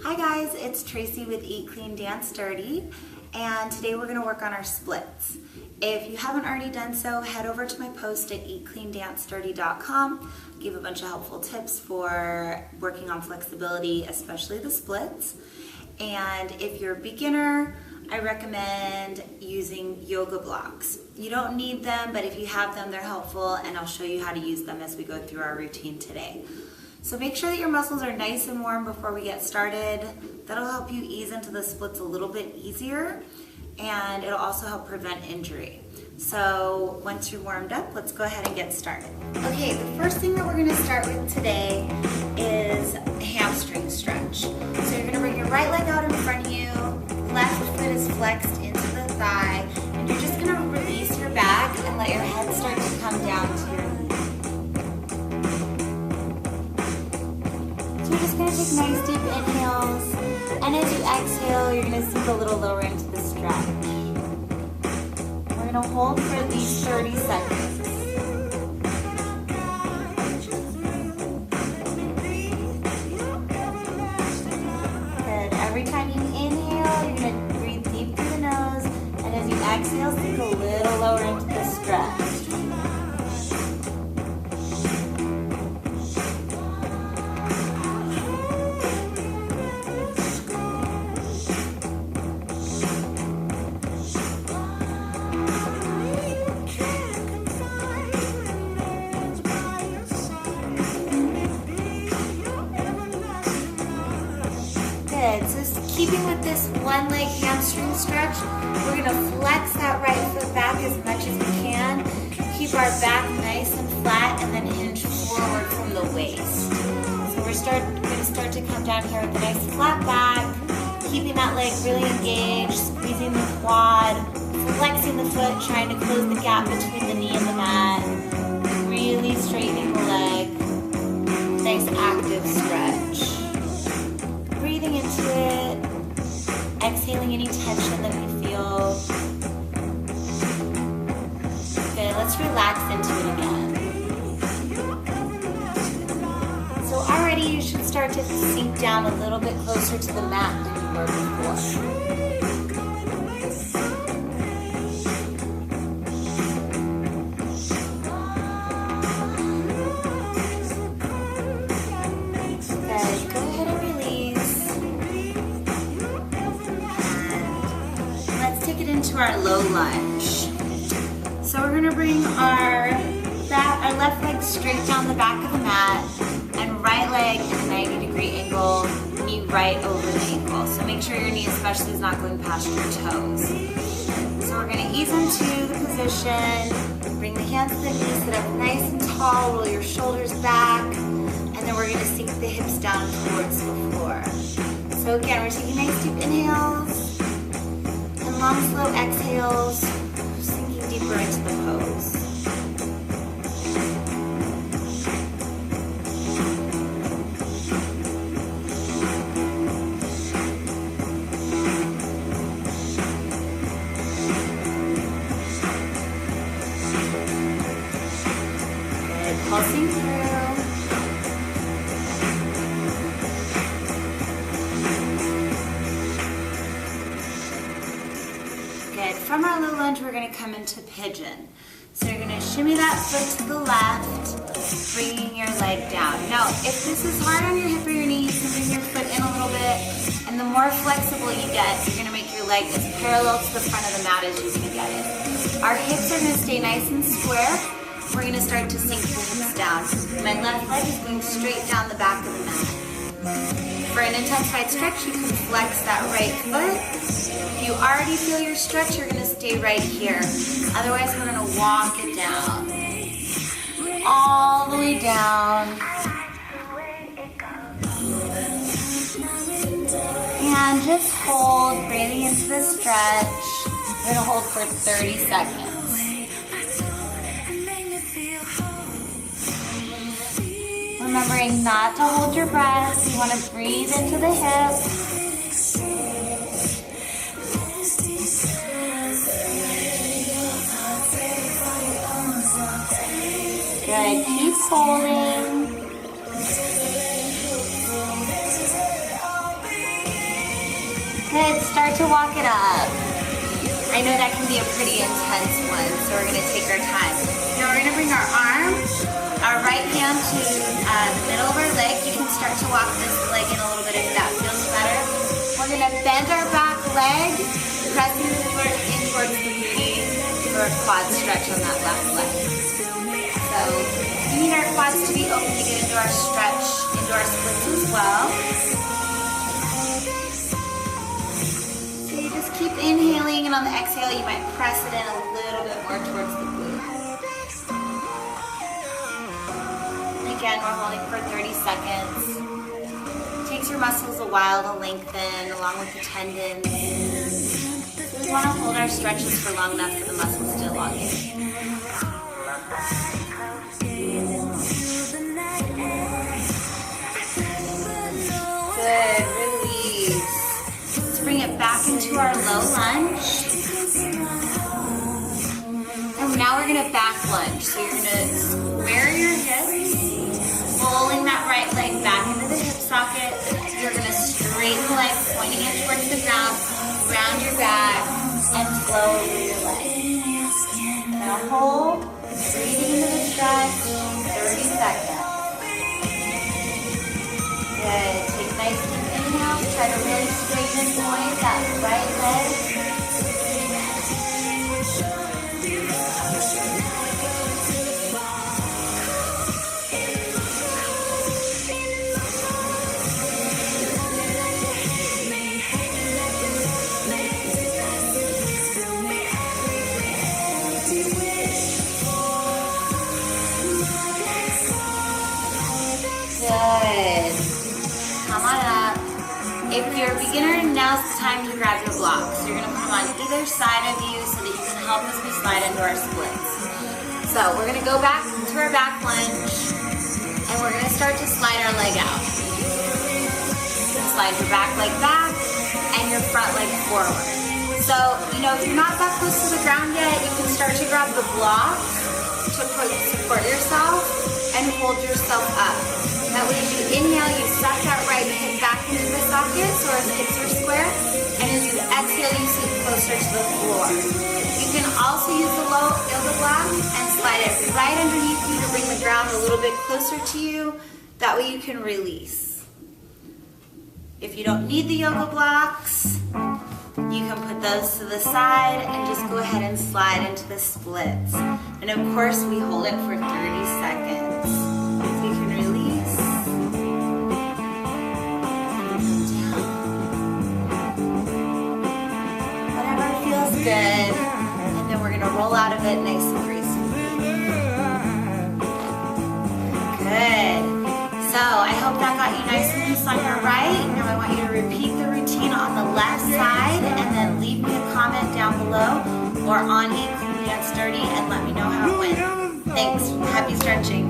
Hi guys, it's Tracy with Eat Clean Dance Dirty, and today we're going to work on our splits. If you haven't already done so, head over to my post at eatcleandancedirty.com. I give a bunch of helpful tips for working on flexibility, especially the splits. And if you're a beginner, I recommend using yoga blocks. You don't need them, but if you have them, they're helpful, and I'll show you how to use them as we go through our routine today. So make sure that your muscles are nice and warm before we get started. That'll help you ease into the splits a little bit easier, and it'll also help prevent injury. So once you're warmed up, let's go ahead and get started. Okay, the first thing that we're gonna start with today is a hamstring stretch. So you're gonna bring your right leg out in front of you, left foot is flexed into the thigh, and you're just gonna release your back and let your head start to come down to your knee. So you're just gonna take nice deep inhales, and as you exhale, you're gonna sink a little lower into the stretch. We're gonna hold for at least 30 seconds. Good. Every time you inhale, you're gonna breathe deep through the nose, and as you exhale, sink a little lower into the stretch. So keeping with this one leg hamstring stretch, we're going to flex that right foot back as much as we can. Keep our back nice and flat and then hinge forward from the waist. So we're going to start to come down here with a nice flat back, keeping that leg really engaged, squeezing the quad, flexing the foot, trying to close the gap between the knee and the mat, really straightening the leg. Nice active stretch. Breathing into it, exhaling any tension that we feel. Good, let's relax into it again. So already you should start to sink down a little bit closer to the mat than you were before. Into our low lunge. So we're gonna bring our left leg straight down the back of the mat and right leg in a 90-degree angle, knee right over the ankle. So make sure your knee especially is not going past your toes. So we're gonna ease into the position, bring the hands to the knees, sit up nice and tall, roll your shoulders back, and then we're gonna sink the hips down towards the floor. So again, we're taking nice deep inhales, long, slow exhales, sinking deeper into the pose. Good, pulsing through. From our low lunge, we're going to come into pigeon. So you're going to shimmy that foot to the left, bringing your leg down. Now, if this is hard on your hip or your knee, you can bring your foot in a little bit, and the more flexible you get, you're going to make your leg as parallel to the front of the mat as you can get it. Our hips are going to stay nice and square. We're going to start to sink the hips down. My left leg is going straight down the back of the mat. For an intensified stretch, you can flex that right foot. If you already feel your stretch, you're going to stay right here. Otherwise, we're going to walk it down. All the way down. And just hold, breathing into the stretch. We're going to hold for 30 seconds. Remembering not to hold your breath. You want to breathe into the hips. Good, keep holding. Good, start to walk it up. I know that can be a pretty intense one, so we're gonna take our time. Now we're gonna bring our arm, our right hand to the middle of our leg. You can start to walk this leg in a little bit if that feels better. We're gonna bend our back leg, pressing the foot in towards the knee for a quad stretch on that left leg. So we need our quads to be open to get into our stretch, into our splits as well. Keep inhaling, and on the exhale, you might press it in a little bit more towards the glute. And again, we're holding for 30 seconds. It takes your muscles a while to lengthen, along with the tendons. So we want to hold our stretches for long enough for the muscles to elongate. Good, release. Bring it back into our low lunge. And now we're gonna back lunge. So you're gonna square your hips, pulling that right leg back into the hip socket. You're gonna straighten the leg, pointing it towards the ground, round your back, and flow over your leg. Now hold, breathing into the stretch, 30 seconds. Good, take nice deep inhale, try to really straighten and point that right leg. Good. Come on up. If you're a beginner, now's the time to grab your blocks. So you're going to put them on either side of you so that you can help as we slide into our splits. So we're going to go back to our back lunge, and we're going to start to slide our leg out. Slide your back leg back and your front leg forward. So, if you're not that close to the ground yet, you can start to grab the block to support yourself and hold yourself up. That way as you inhale, you suck that right hip back into the socket so our hips are square. And as you exhale, you sink closer to the floor. You can also use the yoga block and slide it right underneath you to bring the ground a little bit closer to you. That way you can release. If you don't need the yoga blocks, you can put those to the side and just go ahead and slide into the splits. And of course, we hold it for 30 seconds. So you can release. Down. Whatever feels good. And then we're going to roll out of it nice and gracefully. Good. So I hope that got you nice and loose on your right. Now I want you to repeat the routine on the left side and then leave me a comment down below or on Eat Clean Dance Dirty and let me know how it went. Thanks. Happy stretching.